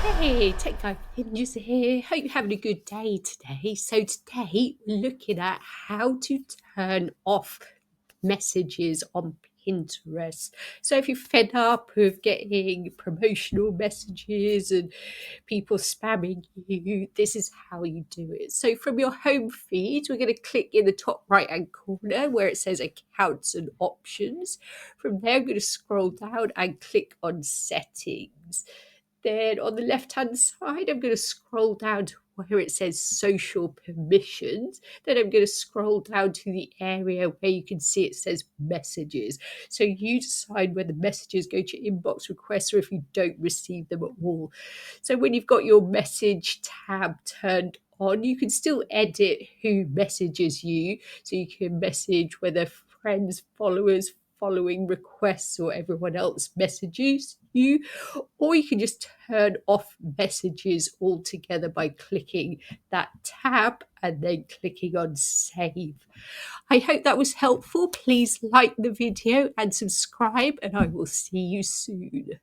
Hey, Tech 5 Ninjas here. Hope you're having a good day today. So today we're looking at how to turn off messages on Pinterest. So if you're fed up of getting promotional messages and people spamming you, this is how you do it. So from your home feed, we're going to click in the top right hand corner where it says accounts and options. From there, I'm going to scroll down and click on settings. Then on the left-hand side, I'm going to scroll down to where it says social permissions. Then I'm going to scroll down to the area where you can see it says messages. So you decide whether messages go to your inbox requests or if you don't receive them at all. So when you've got your message tab turned on, you can still edit who messages you. So you can message whether friends, followers, following requests, or everyone else messages you, or you can just turn off messages altogether by clicking that tab and then clicking on save. I hope that was helpful. Please like the video and subscribe, and I will see you soon.